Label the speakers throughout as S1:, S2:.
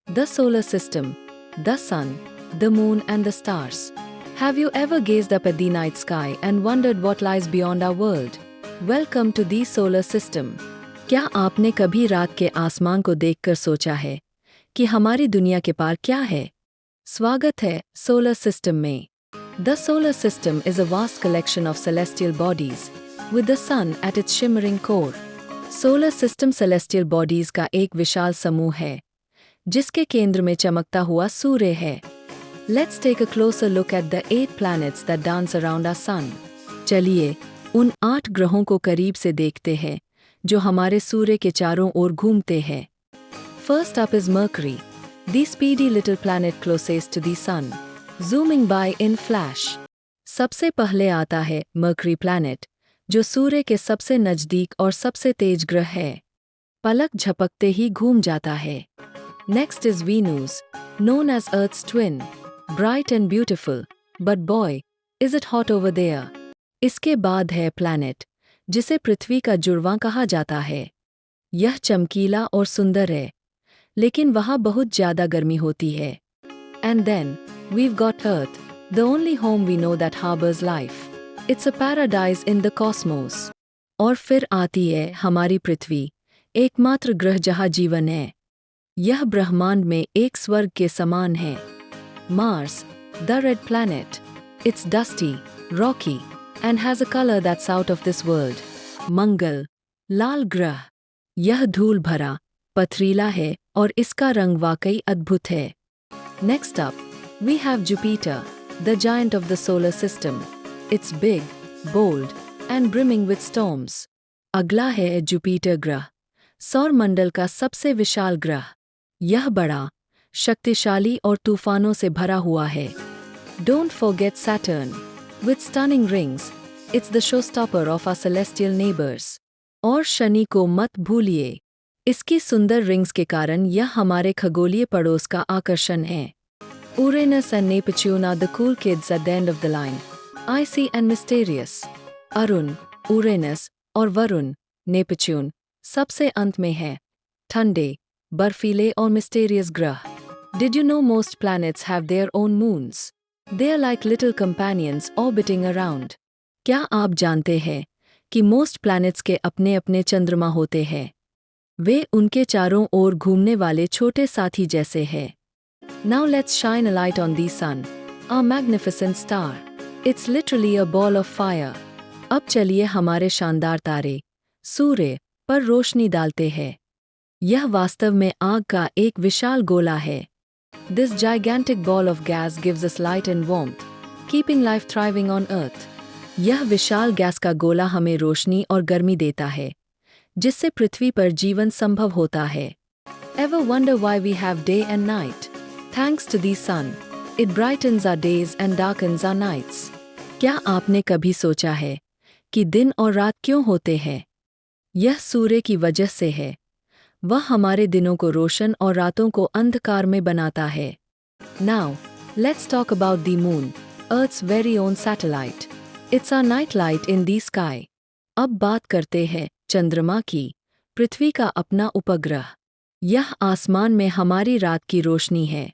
S1: The solar system, the sun, the moon and the stars. Have you ever gazed up at the night sky and wondered what lies beyond our world? Welcome to the solar system. क्या आपने कभी रात के आसमान को देखकर सोचा है कि हमारी दुनिया के पार क्या है? स्वागत है सोलर सिस्टम में. The solar system is a vast collection of celestial bodies, with the sun at its shimmering core. Solar system celestial bodies का एक विशाल समूह है, जिसके केंद्र में चमकता हुआ सूर्य है. Let's take a closer look at the 8 planets that dance around our sun. चलिए, उन 8 ग्रहों को करीब से देखते हैं, जो हमारे सूर्य के चारों ओर घूमते हैं. First up is Mercury, the speedy little planet closest to the sun, zooming by in flash. सबसे पहले आता है Mercury planet, जो सूर्य के सबसे नज़दीक और सबसे तेज ग्रह है. पलक झपकते ही घूम जाता है. Next is Venus, known as Earth's twin, bright and beautiful, but boy, is it hot over there. इसके बाद है planet, जिसे पृथ्वी का जुड़वां कहा जाता है. यह चमकीला और सुंदर है, लेकिन वहाँ बहुत ज़्यादा गर्मी होती है. And then, we've got Earth, the only home we know that harbors life. It's a paradise in the cosmos. और फिर आती है हमारी पृथ्वी, एकमात्र ग्रह जहाँ जीवन है. यह ब्रह्मांड में एक स्वर्ग के समान है. Mars, the red planet. It's dusty, rocky, and has a color that's out of this world. मंगल, लाल ग्रह. यह धूल भरा, पथरीला है और इसका रंग वाकई अद्भुत है. Next up, we have Jupiter, the giant of the solar system. It's big, bold, and brimming with storms. अगला है जुपिटर ग्रह, सौरमंडल का सबसे विशाल ग्रह. यह बड़ा, शक्तिशाली और तूफानों से भरा हुआ है. Don't forget Saturn, with stunning rings. It's the showstopper of our celestial neighbors. और शनि को मत भूलिए. इसकी सुंदर रिंग्स के कारण यह हमारे खगोलीय पड़ोस का आकर्षण है. Uranus and Neptune are the cool kids at the end of the line, icy and mysterious. Arun, Uranus और वरुण, Neptune, सबसे अंत में है. ठंडे, बर्फीले और mysterious ग्रह. Did you know most planets have their own moons? They are like little companions orbiting around. क्या आप जानते हैं कि most planets के अपने अपने चंद्रमा होते हैं? वे उनके चारों ओर घूमने वाले छोटे साथी जैसे हैं. Now let's shine a light on the sun, our magnificent star. It's literally a ball of fire. अब चलिए हमारे शानदार तारे, सूर्य, पर रोशनी डालते हैं. यह वास्तव में आग का एक विशाल गोला है. This gigantic ball of gas gives us light and warmth, keeping life thriving on Earth. यह विशाल गैस का गोला हमें रोशनी और गर्मी देता है, जिससे पृथ्वी पर जीवन संभव होता है. Ever wonder why we have day and night? Thanks to the sun, it brightens our days and darkens our nights. क्या आपने कभी सोचा है कि दिन और रात क्यों होते हैं? यह सूर्य की वजह से है. वह हमारे दिनों को रोशन और रातों को अंधकार में बनाता है. Now, let's talk about the moon, Earth's very own satellite. It's our night light in the sky. अब बात करते हैं चंद्रमा की, पृथ्वी का अपना उपग्रह. यह आसमान में हमारी रात की रोशनी है.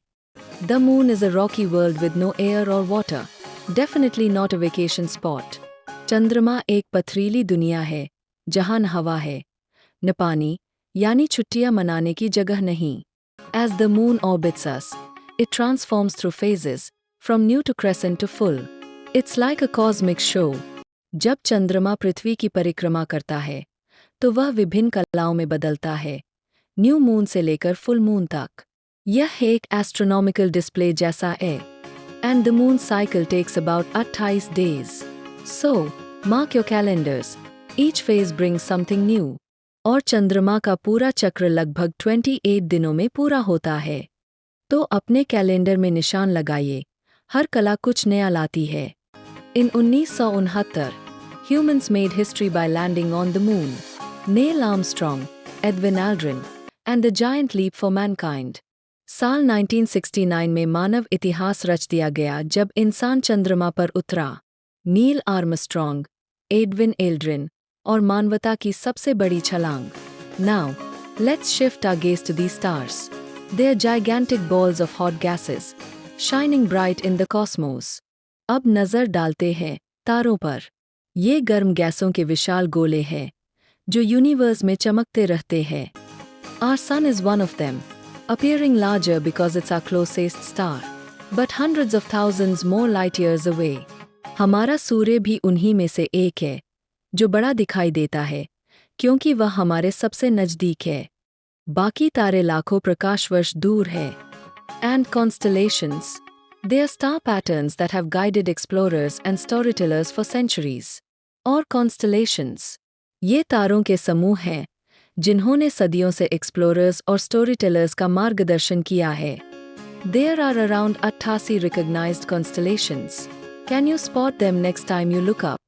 S1: The moon is a rocky world with no air or water. Definitely not a vacation spot. चंद्रमा एक पथरीली दुनिया है, जहाँ न हवा है, न पानी, यानी छुट्टियां मनाने की जगह नहीं. As the moon orbits us, it transforms through phases, from new to crescent to full. It's like a cosmic show. जब चंद्रमा पृथ्वी की परिक्रमा करता है, तो वह विभिन्न कलाओं में बदलता है, न्यू मून से लेकर फुल मून तक. यह एक एस्ट्रोनॉमिकल डिस्प्ले जैसा है. And the moon cycle takes about 28 days. So, mark your calendars. Each phase brings something new. और चंद्रमा का पूरा चक्र लगभग 28 दिनों में पूरा होता है. तो अपने कैलेंडर में निशान लगाइए, हर कला कुछ नया लाती है. In 1969, humans made history by landing on the moon. Neil Armstrong, Edwin Aldrin, and the giant leap for mankind. साल 1969 में मानव इतिहास रच दिया गया जब इंसान चंद्रमा पर उतरा. नील आर्मस्ट्रॉन्ग, एडविन एल्ड्रिन और मानवता की सबसे बड़ी छलांग. Now, let's shift our gaze to the stars. They are gigantic balls of hot gases, shining bright in the cosmos. अब नजर डालते हैं तारों पर। ये गर्म गैसों के विशाल गोले हैं जो यूनिवर्स में चमकते रहते हैं। Our sun is one of them, appearing larger because it's our closest star, but hundreds of thousands more light years away. हमारा सूर्य भी उन्हीं में से एक है जो बड़ा दिखाई देता है क्योंकि वह हमारे सबसे नजदीक है। बाकी तारे लाखों प्रकाश वर्ष दूर है। And constellations. They are star patterns that have guided explorers and storytellers for centuries. और constellations. ये तारों के समूह हैं जिन्होंने सदियों से एक्सप्लोरर्स और स्टोरीटेलर्स का मार्गदर्शन किया है। There are around 88 recognized constellations. Can you spot them next time you look up?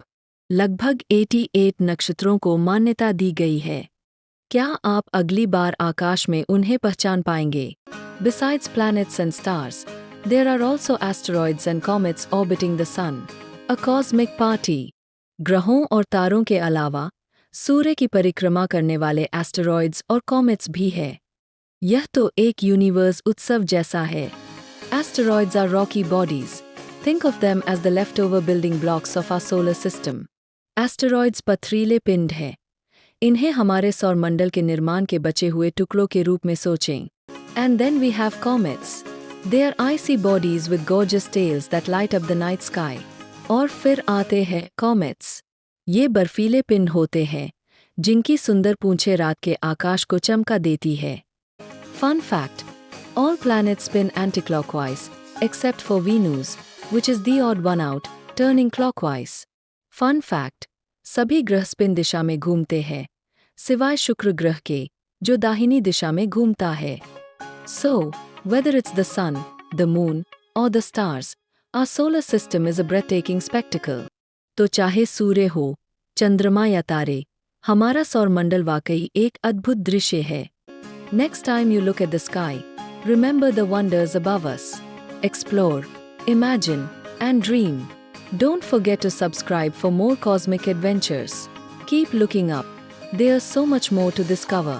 S1: लगभग 88 नक्षत्रों को मान्यता दी गई है। क्या आप अगली बार आकाश में उन्हें पहचान पाएंगे? Besides planets and stars, there are also asteroids and comets orbiting the sun. A cosmic party. ग्रहों और तारों के अलावा सूर्य की परिक्रमा करने वाले एस्टेरॉइड्स और कॉमेट्स भी है। यह तो एक यूनिवर्स उत्सव जैसा है। Asteroids are rocky bodies. Think of them as the leftover building blocks of our solar system. Asteroids पथरीले पिंड हैं। इन्हें हमारे सौरमंडल के निर्माण के बचे हुए टुकड़ों के रूप में सोचें। And then we have comets. They are icy bodies with gorgeous tails that light up the night sky. और फिर आते हैं comets. ये बर्फीले पिंड होते हैं जिनकी सुंदर पूंछें रात के आकाश को चमका देती है। Fun fact: all planets spin anticlockwise, except for Venus, which is the odd one out, turning clockwise. Fun fact: सभी ग्रह स्पिन दिशा में घूमते हैं, सिवाय शुक्र ग्रह के, जो दाहिनी दिशा में घूमता है। So, whether it's the sun, the moon, or the stars, our solar system is a breathtaking spectacle. तो चाहे सूर्य हो, चंद्रमा या तारे, हमारा सौरमंडल वाकई एक अद्भुत दृश्य है। Next time you look at the sky, remember the wonders above us. Explore, imagine, and dream. Don't forget to subscribe for more cosmic adventures. Keep looking up. There's so much more to discover.